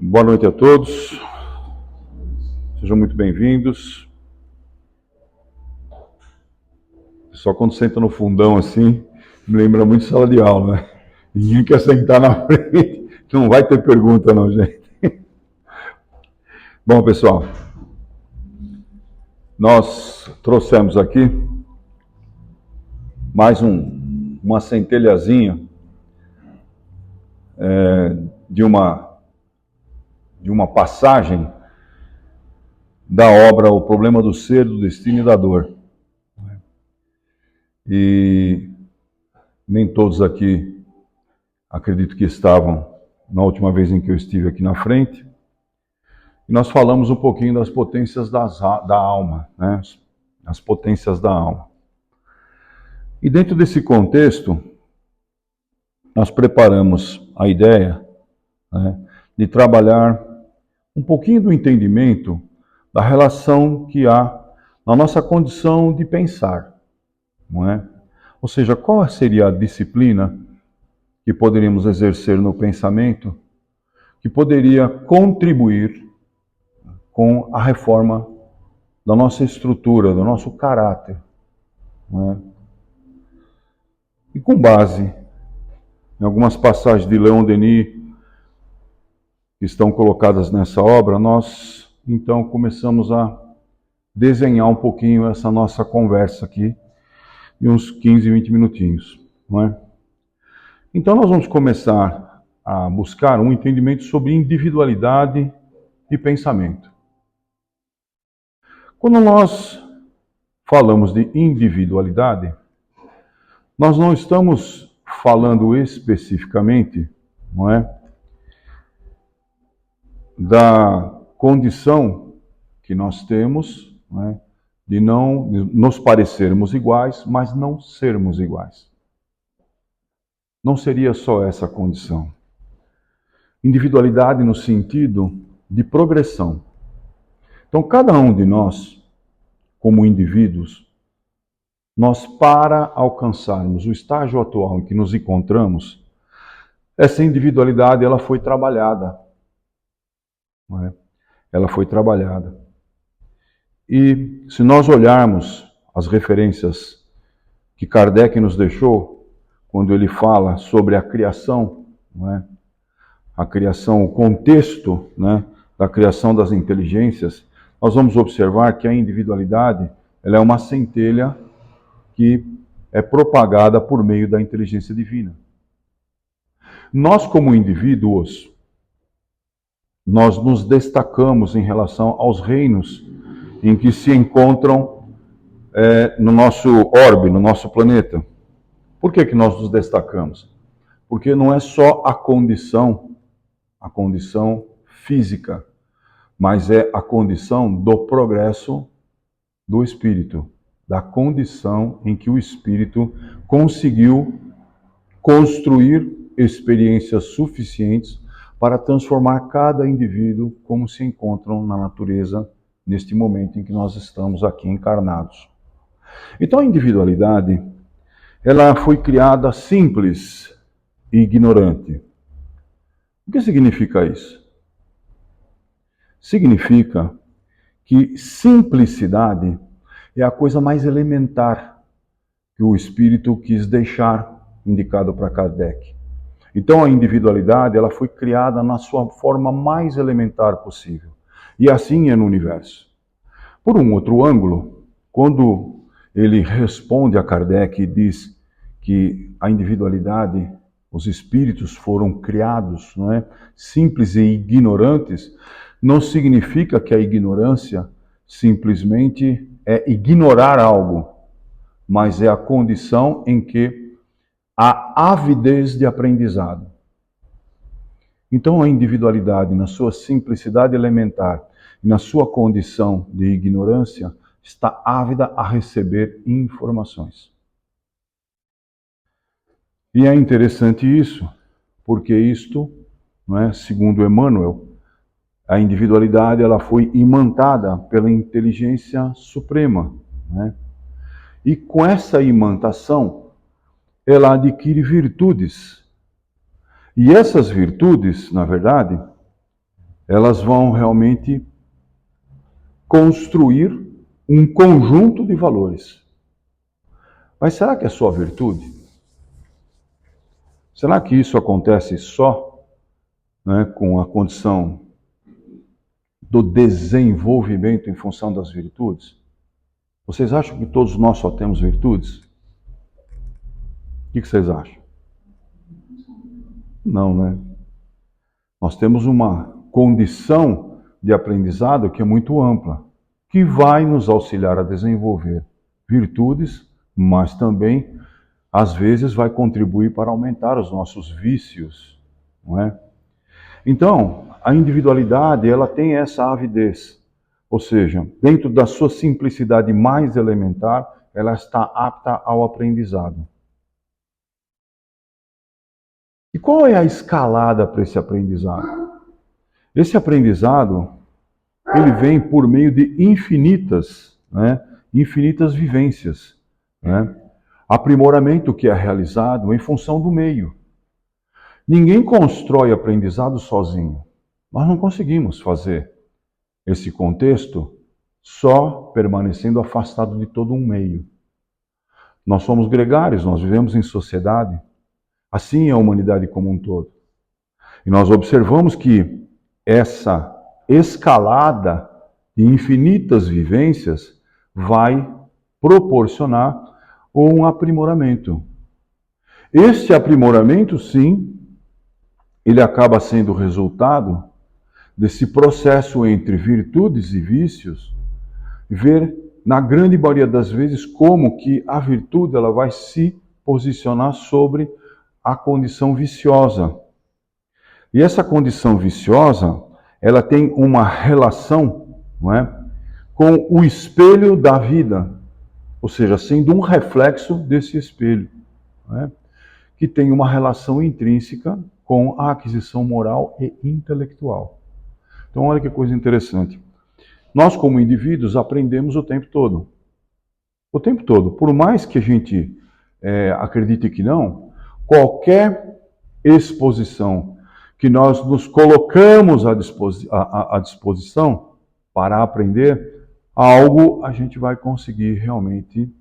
Boa noite a todos, sejam muito bem-vindos. Só quando senta no fundão assim, me lembra muito de sala de aula, né? Ninguém quer sentar na frente, não vai ter pergunta não, gente. Bom, pessoal, nós trouxemos aqui mais uma centelhazinha de uma passagem da obra O Problema do Ser, do Destino e da Dor. E nem todos aqui, acredito que estavam na última vez em que eu estive aqui na frente. E nós falamos um pouquinho das potências da alma, né? As potências da alma. E dentro desse contexto, nós preparamos a ideia, né, de trabalhar um pouquinho do entendimento da relação que há na nossa condição de pensar, não é? Ou seja, qual seria a disciplina que poderíamos exercer no pensamento que poderia contribuir com a reforma da nossa estrutura, do nosso caráter, não é? E com base em algumas passagens de Leon Denis que estão colocadas nessa obra, nós então começamos a desenhar um pouquinho essa nossa conversa aqui, em uns 15, 20 minutinhos, não é? Então nós vamos começar a buscar um entendimento sobre individualidade e pensamento. Quando nós falamos de individualidade, nós não estamos falando especificamente, não é, da condição que nós temos, não é, de não nos parecermos iguais, mas não sermos iguais. Não seria só essa condição. Individualidade no sentido de progressão. Então, cada um de nós, como indivíduos, nós, para alcançarmos o estágio atual em que nos encontramos, essa individualidade ela foi trabalhada. Não é? Ela foi trabalhada. E se nós olharmos as referências que Kardec nos deixou, quando ele fala sobre a criação, não é? A criação, o contexto, né, da criação das inteligências, nós vamos observar que a individualidade ela é uma centelha que é propagada por meio da inteligência divina. Nós, como indivíduos, nós nos destacamos em relação aos reinos em que se encontram no nosso orbe, no nosso planeta. Por que nós nos destacamos? Porque não é só a condição física, mas é a condição do progresso do espírito, da condição em que o espírito conseguiu construir experiências suficientes para transformar cada indivíduo como se encontram na natureza neste momento em que nós estamos aqui encarnados. Então a individualidade, ela foi criada simples e ignorante. O que significa isso? Significa que simplicidade é a coisa mais elementar que o Espírito quis deixar indicado para Kardec. Então a individualidade ela foi criada na sua forma mais elementar possível. E assim é no universo. Por um outro ângulo, quando ele responde a Kardec e diz que a individualidade, os espíritos foram criados, não é, simples e ignorantes, não significa que a ignorância simplesmente é ignorar algo, mas é a condição em que há avidez de aprendizado. Então a individualidade, na sua simplicidade elementar, na sua condição de ignorância, está ávida a receber informações. E é interessante isso, porque isto, não é, segundo Emmanuel, a individualidade ela foi imantada pela inteligência suprema, né? E com essa imantação, ela adquire virtudes. E essas virtudes, na verdade, elas vão realmente construir um conjunto de valores. Mas será que é só virtude? Será que isso acontece só, né, com a condição do desenvolvimento em função das virtudes? Vocês acham que todos nós só temos virtudes? O que vocês acham? Não, né? Nós temos uma condição de aprendizado que é muito ampla, que vai nos auxiliar a desenvolver virtudes, mas também, às vezes, vai contribuir para aumentar os nossos vícios, não é? Então, a individualidade, ela tem essa avidez, ou seja, dentro da sua simplicidade mais elementar, ela está apta ao aprendizado. E qual é a escalada para esse aprendizado? Esse aprendizado, ele vem por meio de infinitas vivências, né? Aprimoramento que é realizado em função do meio. Ninguém constrói aprendizado sozinho. Nós não conseguimos fazer esse contexto só permanecendo afastado de todo um meio. Nós somos gregários, nós vivemos em sociedade. Assim é a humanidade como um todo. E nós observamos que essa escalada de infinitas vivências vai proporcionar um aprimoramento. Este aprimoramento, sim, ele acaba sendo resultado desse processo entre virtudes e vícios, ver na grande maioria das vezes como que a virtude ela vai se posicionar sobre a condição viciosa. E essa condição viciosa, ela tem uma relação, não é, com o espelho da vida, ou seja, sendo um reflexo desse espelho, não é, que tem uma relação intrínseca com a aquisição moral e intelectual. Então, olha que coisa interessante. Nós, como indivíduos, aprendemos o tempo todo. O tempo todo. Por mais que a gente acredite que não, qualquer exposição que nós nos colocamos à disposição para aprender, algo a gente vai conseguir realmente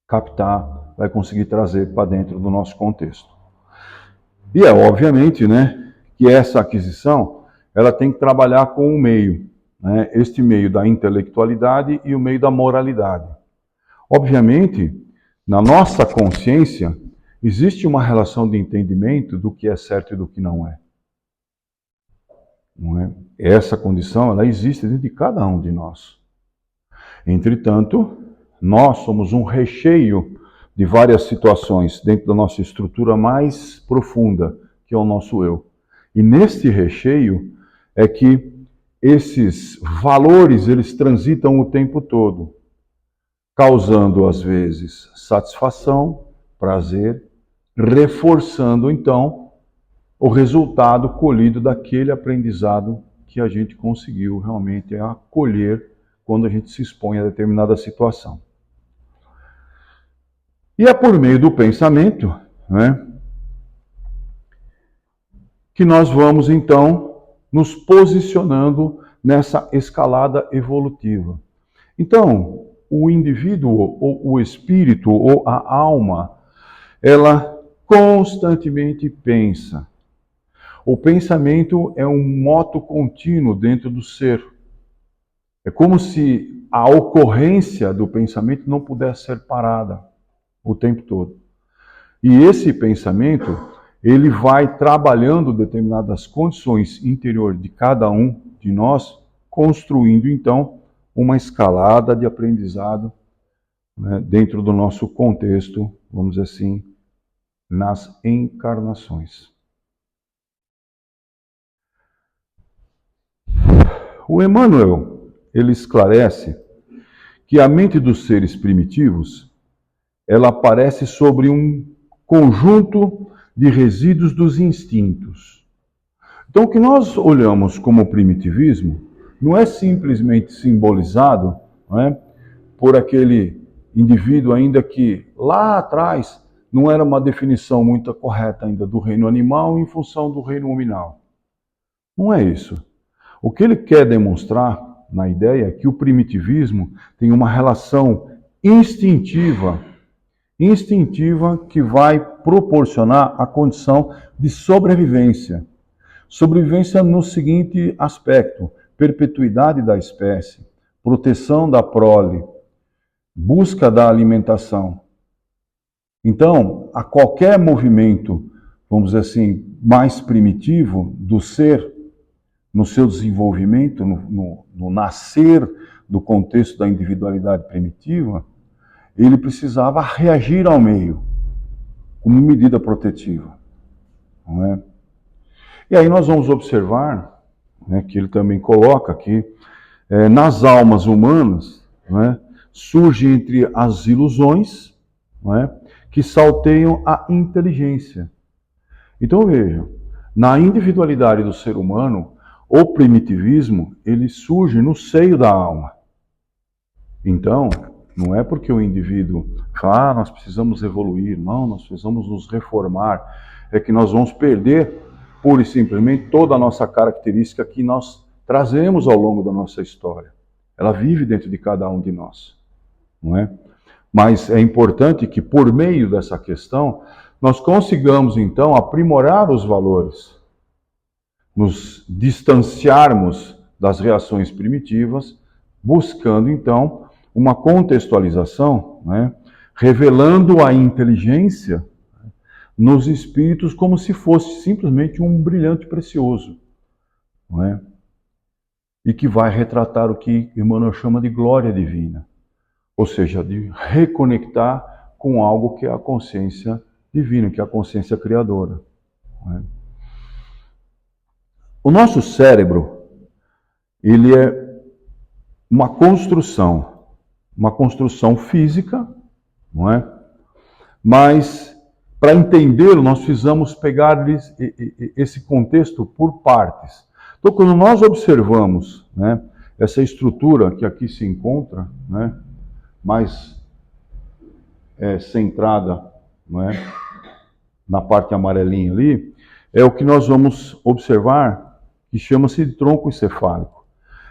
captar, vai conseguir trazer para dentro do nosso contexto. E é obviamente, né, que essa aquisição ela tem que trabalhar com o meio, né, este meio da intelectualidade e o meio da moralidade. Obviamente, na nossa consciência, existe uma relação de entendimento do que é certo e do que não é. Não é? Essa condição ela existe dentro de cada um de nós. Entretanto, nós somos um recheio de várias situações dentro da nossa estrutura mais profunda, que é o nosso eu. E neste recheio é que esses valores eles transitam o tempo todo, causando às vezes satisfação, prazer, reforçando então o resultado colhido daquele aprendizado que a gente conseguiu realmente acolher quando a gente se expõe a determinada situação. E é por meio do pensamento, né, que nós vamos então nos posicionando nessa escalada evolutiva. Então, o indivíduo, ou o espírito, ou a alma, ela constantemente pensa. O pensamento é um moto contínuo dentro do ser. É como se a ocorrência do pensamento não pudesse ser parada o tempo todo. E esse pensamento, ele vai trabalhando determinadas condições interiores de cada um de nós, construindo então uma escalada de aprendizado, né, dentro do nosso contexto, vamos dizer assim, nas encarnações. O Emmanuel, ele esclarece que a mente dos seres primitivos, ela aparece sobre um conjunto de resíduos dos instintos. Então, o que nós olhamos como primitivismo não é simplesmente simbolizado, não é, por aquele indivíduo ainda que lá atrás não era uma definição muito correta ainda do reino animal em função do reino nominal. Não é isso. O que ele quer demonstrar na ideia é que o primitivismo tem uma relação instintiva que vai proporcionar a condição de sobrevivência. Sobrevivência no seguinte aspecto: perpetuidade da espécie, proteção da prole, busca da alimentação. Então, a qualquer movimento, vamos dizer assim, mais primitivo do ser, no seu desenvolvimento, no nascer do contexto da individualidade primitiva, ele precisava reagir ao meio, como medida protetiva. Não é? E aí nós vamos observar, né, que ele também coloca aqui, nas almas humanas, né, surge entre as ilusões, né, que salteiam a inteligência. Então vejam, na individualidade do ser humano, o primitivismo, ele surge no seio da alma. Então, não é porque o indivíduo fala, nós precisamos evoluir, não, nós precisamos nos reformar, é que nós vamos perder, pura e simplesmente, toda a nossa característica que nós trazemos ao longo da nossa história. Ela vive dentro de cada um de nós, não é? Mas é importante que, por meio dessa questão, nós consigamos, então, aprimorar os valores, nos distanciarmos das reações primitivas, buscando, então, uma contextualização, né, revelando a inteligência nos espíritos como se fosse simplesmente um brilhante precioso, não é? E que vai retratar o que Emmanuel chama de glória divina, ou seja, de reconectar com algo que é a consciência divina, que é a consciência criadora. Não é? O nosso cérebro, ele é uma construção física, não é? Mas, para entendê-lo, nós precisamos pegar esse contexto por partes. Então, quando nós observamos, né, essa estrutura que aqui se encontra, né, mais centrada, não é, na parte amarelinha ali, é o que nós vamos observar, que chama-se de tronco encefálico.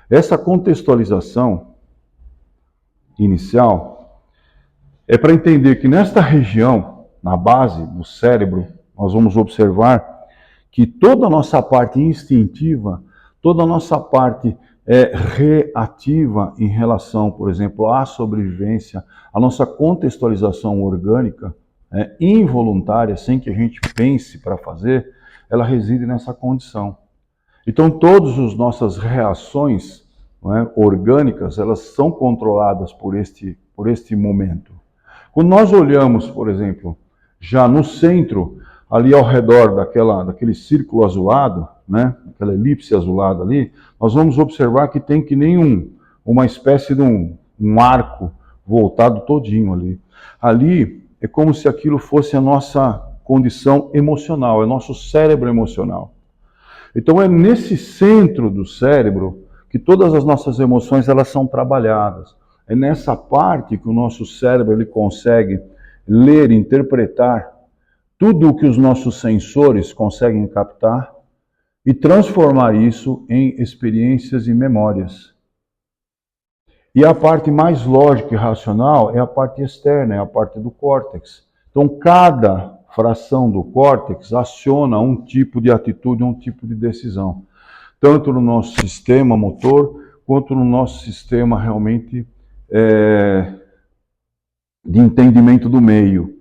Essa contextualização inicial é para entender que nesta região, na base do cérebro, nós vamos observar que toda a nossa parte instintiva, toda a nossa parte reativa em relação, por exemplo, à sobrevivência, a nossa contextualização orgânica, involuntária, sem que a gente pense para fazer, ela reside nessa condição. Então, todas as nossas reações, não é, orgânicas, elas são controladas por este momento. Quando nós olhamos, por exemplo, já no centro, ali ao redor daquele círculo azulado, né, aquela elipse azulada ali, nós vamos observar que tem que nem uma espécie de um arco voltado todinho ali. Ali é como se aquilo fosse a nossa condição emocional, é nosso cérebro emocional. Então é nesse centro do cérebro que todas as nossas emoções elas são trabalhadas. É nessa parte que o nosso cérebro ele consegue ler, interpretar tudo o que os nossos sensores conseguem captar e transformar isso em experiências e memórias. E a parte mais lógica e racional é a parte externa, é a parte do córtex. Então cada fração do córtex aciona um tipo de atitude, um tipo de decisão. Tanto no nosso sistema motor, quanto no nosso sistema realmente de entendimento do meio.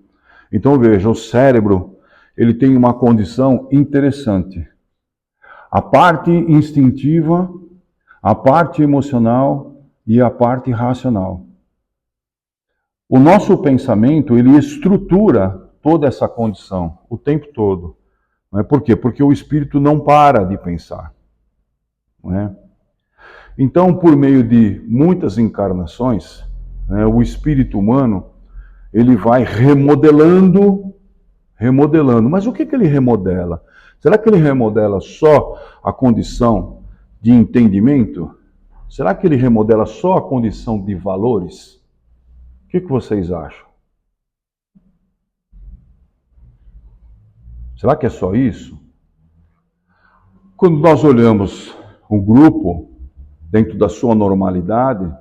Então veja, o cérebro ele tem uma condição interessante. A parte instintiva, a parte emocional e a parte racional. O nosso pensamento ele estrutura toda essa condição o tempo todo. Não é? Por quê? Porque o espírito não para de pensar. Não é? Então, por meio de muitas encarnações, né, o espírito humano ele vai remodelando. Mas o que ele remodela? Será que ele remodela só a condição de entendimento? Será que ele remodela só a condição de valores? O que vocês acham? Será que é só isso? Quando nós olhamos o grupo, dentro da sua normalidade,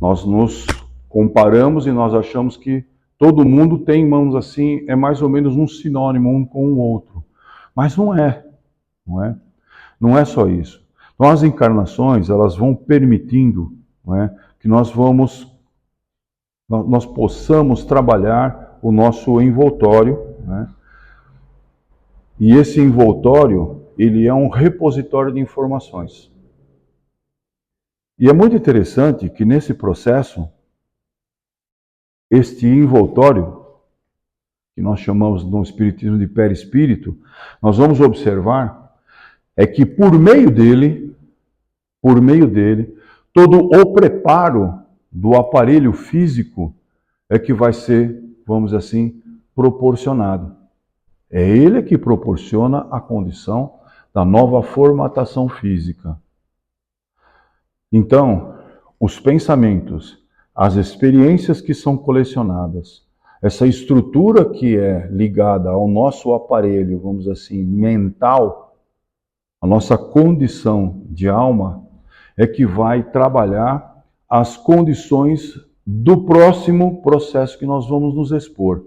nós nos comparamos e nós achamos que todo mundo tem, mãos assim, é mais ou menos um sinônimo um com o outro. Mas não é, não é? Não é só isso. Então as encarnações, elas vão permitindo, não é, que nós possamos trabalhar o nosso envoltório, né? E esse envoltório, ele é um repositório de informações. E é muito interessante que nesse processo, este envoltório, que nós chamamos no Espiritismo de perispírito, nós vamos observar é que por meio dele, todo o preparo do aparelho físico é que vai ser, vamos dizer assim, proporcionado. É ele que proporciona a condição da nova formatação física. Então, os pensamentos, as experiências que são colecionadas, essa estrutura que é ligada ao nosso aparelho, vamos dizer assim, mental, a nossa condição de alma, é que vai trabalhar as condições do próximo processo que nós vamos nos expor.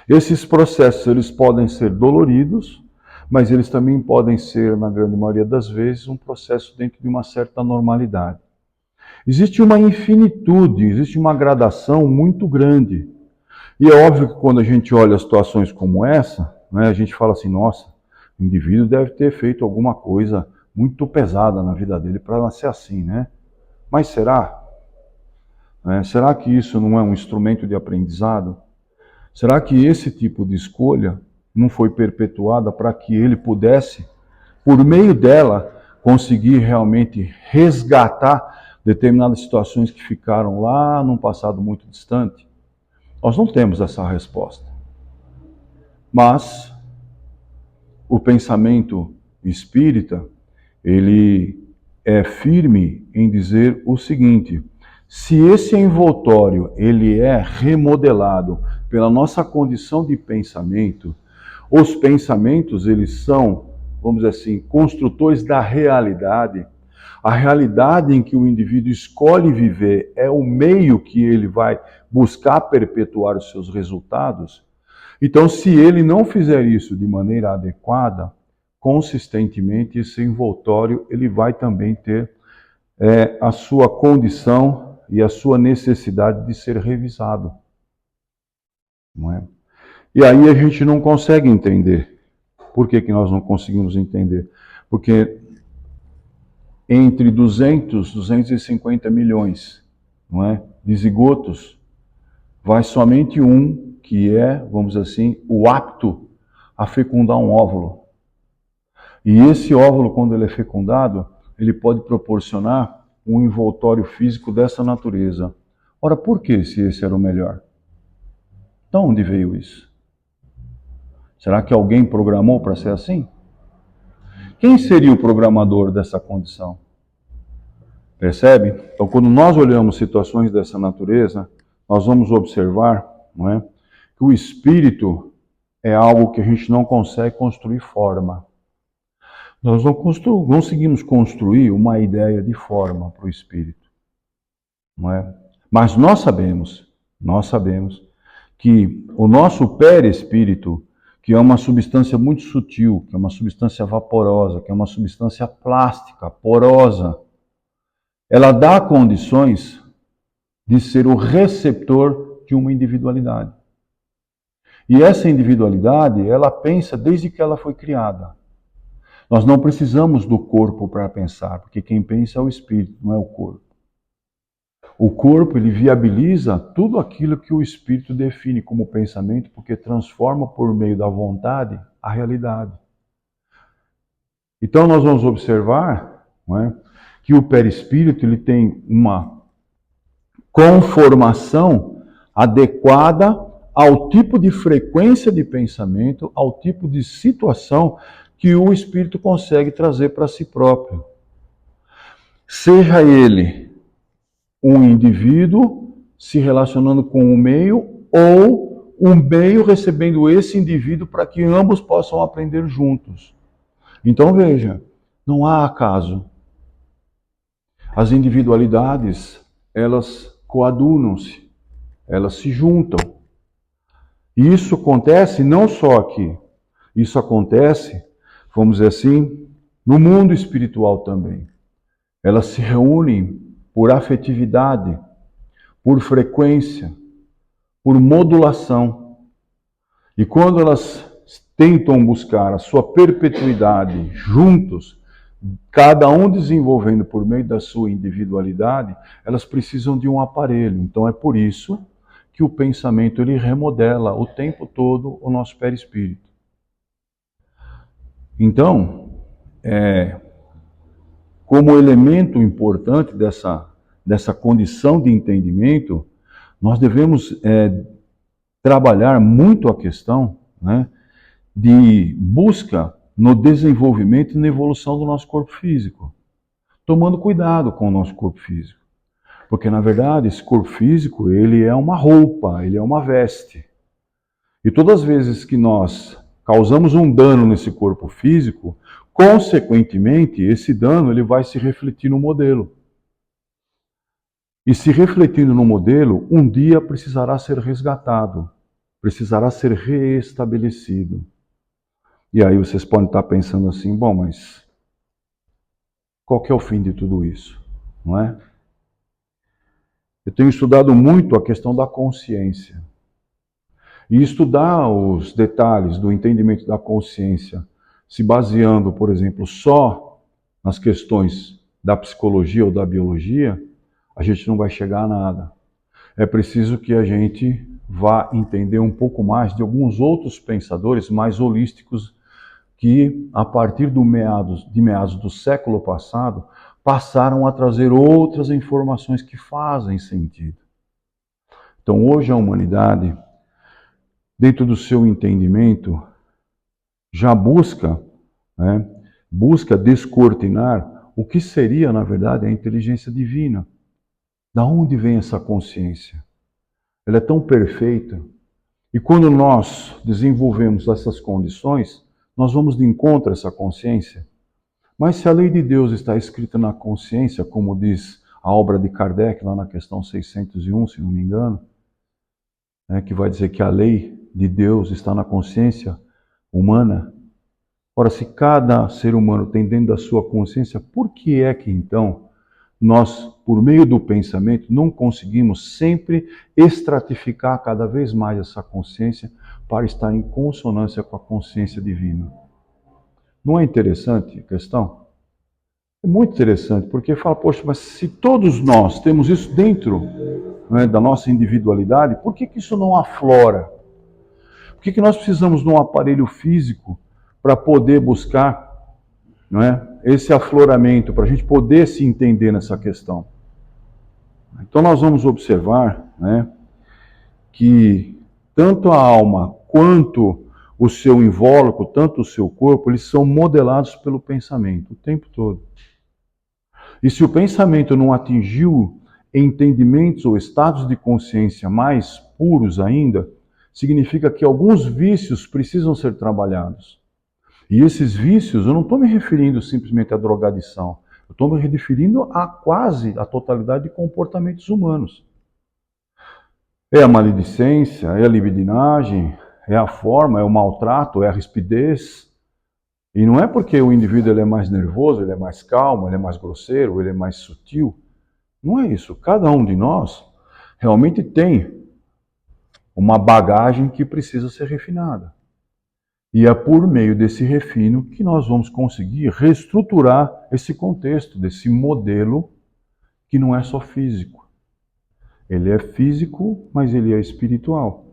Esses processos, eles podem ser doloridos, mas eles também podem ser, na grande maioria das vezes, um processo dentro de uma certa normalidade. Existe uma infinitude, existe uma gradação muito grande. E é óbvio que quando a gente olha situações como essa, né, a gente fala assim, nossa, o indivíduo deve ter feito alguma coisa muito pesada na vida dele para nascer assim, né? Mas será? Será que isso não é um instrumento de aprendizado? Será que esse tipo de escolha não foi perpetuada para que ele pudesse, por meio dela, conseguir realmente resgatar determinadas situações que ficaram lá num passado muito distante? Nós não temos essa resposta. Mas o pensamento espírita, ele é firme em dizer o seguinte: se esse envoltório ele é remodelado pela nossa condição de pensamento, os pensamentos eles são, vamos dizer assim, construtores da realidade. A realidade em que o indivíduo escolhe viver é o meio que ele vai buscar perpetuar os seus resultados. Então, se ele não fizer isso de maneira adequada, consistentemente, esse envoltório ele vai também ter a sua condição e a sua necessidade de ser revisado. Não é? E aí a gente não consegue entender. Por que nós não conseguimos entender? Porque entre 250 milhões, não é, de zigotos, vai somente um que é, vamos dizer assim, o apto a fecundar um óvulo. E esse óvulo, quando ele é fecundado, ele pode proporcionar um envoltório físico dessa natureza. Ora, por que se esse era o melhor? De onde veio isso? Será que alguém programou para ser assim? Quem seria o programador dessa condição? Percebe? Então, quando nós olhamos situações dessa natureza, nós vamos observar, não é, que o espírito é algo que a gente não consegue construir forma. Nós não conseguimos construir uma ideia de forma para o espírito. Não é? Mas nós sabemos que o nosso perispírito, que é uma substância muito sutil, que é uma substância vaporosa, que é uma substância plástica, porosa, ela dá condições de ser o receptor de uma individualidade. E essa individualidade, ela pensa desde que ela foi criada. Nós não precisamos do corpo para pensar, porque quem pensa é o espírito, não é o corpo. O corpo, ele viabiliza tudo aquilo que o espírito define como pensamento, porque transforma por meio da vontade a realidade. Então nós vamos observar, não é, que o perispírito ele tem uma conformação adequada ao tipo de frequência de pensamento, ao tipo de situação que o espírito consegue trazer para si próprio. Seja ele um indivíduo se relacionando com o meio ou um meio recebendo esse indivíduo para que ambos possam aprender juntos. Então veja, não há acaso. as individualidades, elas coadunam-se, elas se juntam. E isso acontece não só aqui, isso acontece, vamos dizer assim, no mundo espiritual também. Elas se reúnem por afetividade, por frequência, por modulação. E quando elas tentam buscar a sua perpetuidade juntos, cada um desenvolvendo por meio da sua individualidade, elas precisam de um aparelho. Então é por isso que o pensamento ele remodela o tempo todo o nosso perispírito. Então, como elemento importante dessa condição de entendimento, nós devemos trabalhar muito a questão, né, de busca no desenvolvimento e na evolução do nosso corpo físico, tomando cuidado com o nosso corpo físico. Porque, na verdade, esse corpo físico, ele é uma roupa, ele é uma veste. E todas as vezes que nós causamos um dano nesse corpo físico, consequentemente, esse dano ele vai se refletir no modelo. E se refletindo no modelo, um dia precisará ser resgatado, precisará ser reestabelecido. E aí vocês podem estar pensando assim, bom, mas qual que é o fim de tudo isso? Não é? Eu tenho estudado muito a questão da consciência. E estudar os detalhes do entendimento da consciência, se baseando, por exemplo, só nas questões da psicologia ou da biologia, a gente não vai chegar a nada. É preciso que a gente vá entender um pouco mais de alguns outros pensadores mais holísticos que, a partir de meados do século passado, passaram a trazer outras informações que fazem sentido. Então, hoje a humanidade, dentro do seu entendimento, já busca descortinar o que seria, na verdade, a inteligência divina. Da onde vem essa consciência? Ela é tão perfeita. E quando nós desenvolvemos essas condições, nós vamos de encontro a essa consciência. Mas se a lei de Deus está escrita na consciência, como diz a obra de Kardec, lá na questão 601, se não me engano, que vai dizer que a lei de Deus está na consciência humana. Ora, se cada ser humano tem dentro da sua consciência, por que é que então nós, por meio do pensamento, não conseguimos sempre estratificar cada vez mais essa consciência para estar em consonância com a consciência divina? Não é interessante a questão? É muito interessante, porque fala, poxa, mas se todos nós temos isso dentro, né, da nossa individualidade, por que isso não aflora? Por que nós precisamos de um aparelho físico para poder buscar, não é, esse afloramento, para a gente poder se entender nessa questão? Então nós vamos observar, né, que tanto a alma quanto o seu invólucro, tanto o seu corpo, eles são modelados pelo pensamento o tempo todo. E se o pensamento não atingiu entendimentos ou estados de consciência mais puros ainda, significa que alguns vícios precisam ser trabalhados. E esses vícios, eu não estou me referindo simplesmente à drogadição, eu estou me referindo a quase a totalidade de comportamentos humanos. É a maledicência, é a libidinagem, é a forma, é o maltrato, é a rispidez. E não é porque o indivíduo ele é mais nervoso, ele é mais calmo, ele é mais grosseiro, ele é mais sutil. Não é isso. Cada um de nós realmente tem uma bagagem que precisa ser refinada. E é por meio desse refino que nós vamos conseguir reestruturar esse contexto, desse modelo que não é só físico. Ele é físico, mas ele é espiritual.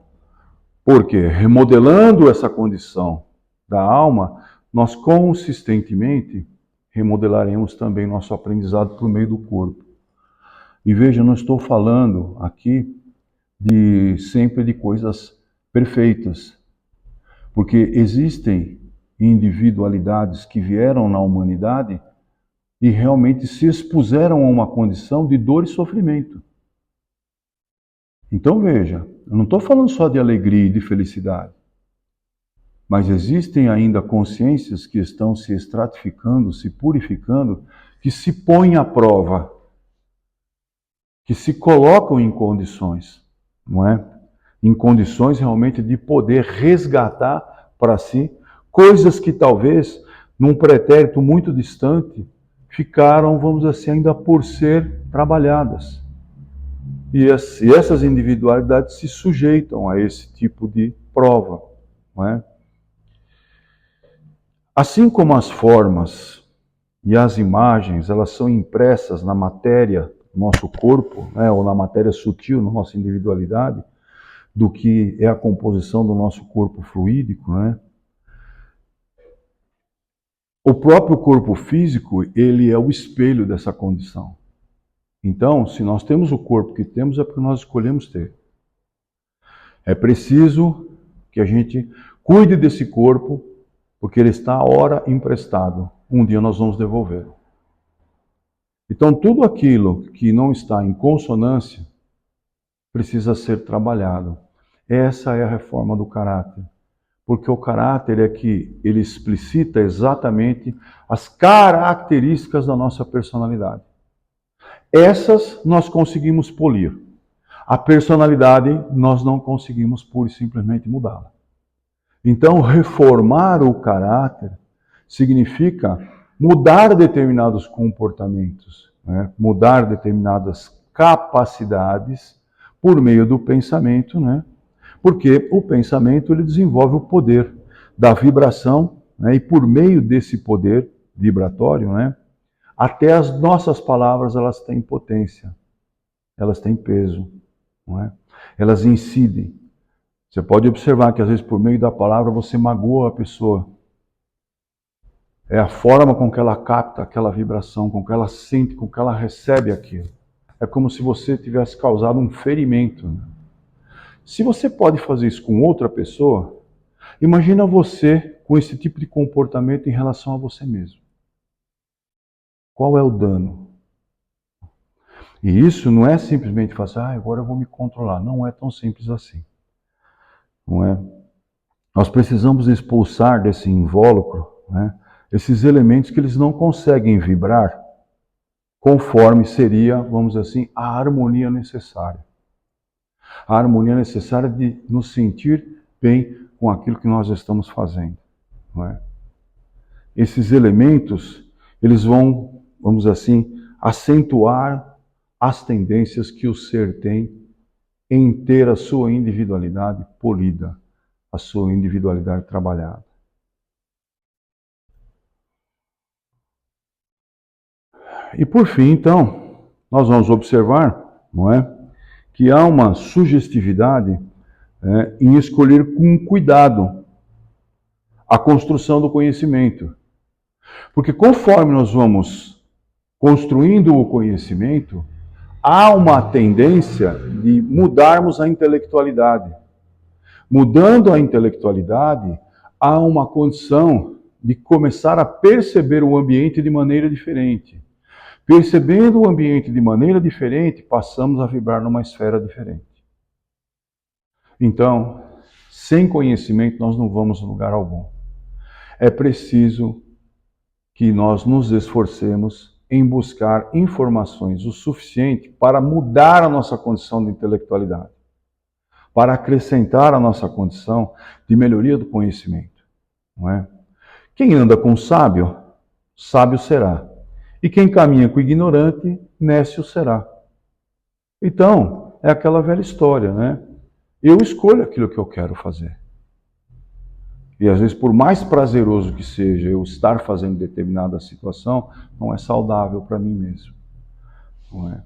Porque remodelando essa condição da alma, nós consistentemente remodelaremos também nosso aprendizado por meio do corpo. E veja, eu não estou falando aqui sempre de coisas perfeitas, porque existem individualidades que vieram na humanidade e realmente se expuseram a uma condição de dor e sofrimento. Então veja, eu não estou falando só de alegria e de felicidade, mas existem ainda consciências que estão se estratificando, se purificando, que se põem à prova que se colocam em condições, não é? Em condições realmente de poder resgatar para si coisas que talvez, num pretérito muito distante, ficaram, vamos dizer assim, ainda por ser trabalhadas. E essas individualidades se sujeitam a esse tipo de prova, não é? Assim como as formas e as imagens, elas são impressas na matéria, no nosso corpo, né, ou na matéria sutil, na nossa individualidade, do que é a composição do nosso corpo fluídico, né? O próprio corpo físico, ele é o espelho dessa condição. Então, se nós temos o corpo que temos, é porque nós escolhemos ter. É preciso que a gente cuide desse corpo, porque ele está, ora, emprestado. Um dia nós vamos devolver. Então, tudo aquilo que não está em consonância precisa ser trabalhado. Essa é a reforma do caráter. Porque o caráter é que ele explicita exatamente as características da nossa personalidade. Essas nós conseguimos polir. A personalidade nós não conseguimos pura e simplesmente mudá-la. Então, reformar o caráter significa mudar determinados comportamentos, né? Mudar determinadas capacidades por meio do pensamento, né? Porque o pensamento ele desenvolve o poder da vibração, né? E por meio desse poder vibratório, né? Até as nossas palavras elas têm potência, elas têm peso, não é? Elas incidem. Você pode observar que às vezes por meio da palavra você magoa a pessoa. É a forma com que ela capta aquela vibração, com que ela sente, com que ela recebe aquilo. É como se você tivesse causado um ferimento. Se você pode fazer isso com outra pessoa, imagina você com esse tipo de comportamento em relação a você mesmo. Qual é o dano? E isso não é simplesmente falar, agora eu vou me controlar. Não é tão simples assim. Não é? Nós precisamos expulsar desse invólucro, né, esses elementos que eles não conseguem vibrar conforme seria, vamos dizer assim, a harmonia necessária. A harmonia necessária de nos sentir bem com aquilo que nós estamos fazendo. Não é? Esses elementos, eles vão, vamos dizer assim, acentuar as tendências que o ser tem em ter a sua individualidade polida, a sua individualidade trabalhada. E por fim, então, nós vamos observar, não é, que há uma sugestividade em escolher com cuidado a construção do conhecimento. Porque conforme nós vamos construindo o conhecimento, há uma tendência de mudarmos a intelectualidade. Mudando a intelectualidade, há uma condição de começar a perceber o ambiente de maneira diferente. Percebendo o ambiente de maneira diferente, passamos a vibrar numa esfera diferente. Então, sem conhecimento, nós não vamos a lugar algum. É preciso que nós nos esforcemos em buscar informações o suficiente para mudar a nossa condição de intelectualidade, para acrescentar a nossa condição de melhoria do conhecimento. Não é? Quem anda com sábio, sábio será. E quem caminha com o ignorante, nécio será. Então, é aquela velha história, né? Eu escolho aquilo que eu quero fazer. E às vezes, por mais prazeroso que seja eu estar fazendo determinada situação, não é saudável para mim mesmo. Não é?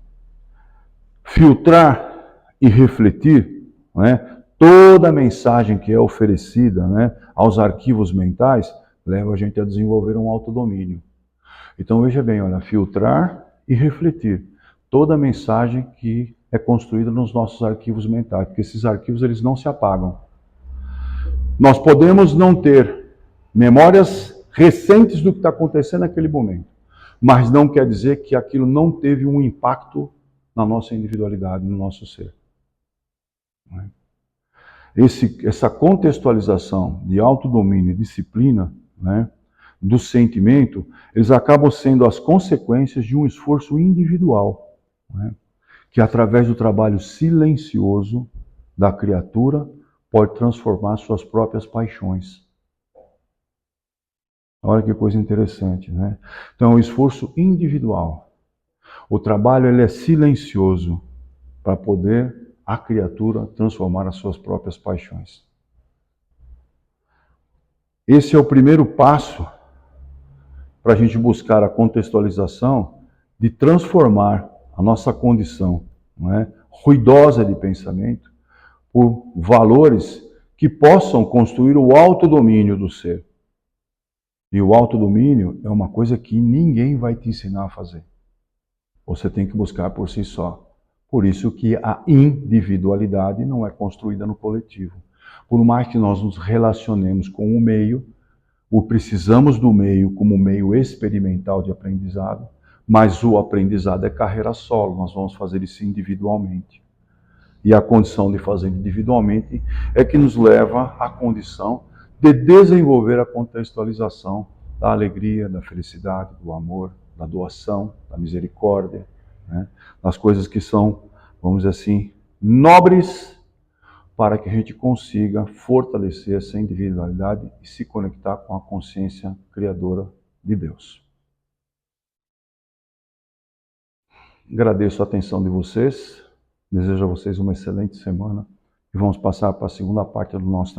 Filtrar e refletir, não é? Toda a mensagem que é oferecida, né, aos arquivos mentais leva a gente a desenvolver um autodomínio. Então veja bem, olha, filtrar e refletir toda a mensagem que é construída nos nossos arquivos mentais, porque esses arquivos eles não se apagam. Nós podemos não ter memórias recentes do que está acontecendo naquele momento, mas não quer dizer que aquilo não teve um impacto na nossa individualidade, no nosso ser. Essa contextualização de autodomínio e disciplina, né, do sentimento, eles acabam sendo as consequências de um esforço individual. Né? que através do trabalho silencioso da criatura pode transformar suas próprias paixões. Olha que coisa interessante, né? Então é um esforço individual. O trabalho ele é silencioso para poder a criatura transformar as suas próprias paixões. Esse é o primeiro passo para a gente buscar a contextualização de transformar a nossa condição, não é, ruidosa de pensamento por valores que possam construir o autodomínio do ser. E o autodomínio é uma coisa que ninguém vai te ensinar a fazer. Você tem que buscar por si só. Por isso que a individualidade não é construída no coletivo. Por mais que nós nos relacionemos com o meio, precisamos do meio como meio experimental de aprendizado, mas o aprendizado é carreira solo, nós vamos fazer isso individualmente. E a condição de fazer individualmente é que nos leva à condição de desenvolver a contextualização da alegria, da felicidade, do amor, da doação, da misericórdia, né? Das coisas que são, vamos dizer assim, nobres para que a gente consiga fortalecer essa individualidade e se conectar com a consciência criadora de Deus. Agradeço a atenção de vocês, desejo a vocês uma excelente semana e vamos passar para a segunda parte do nosso trabalho.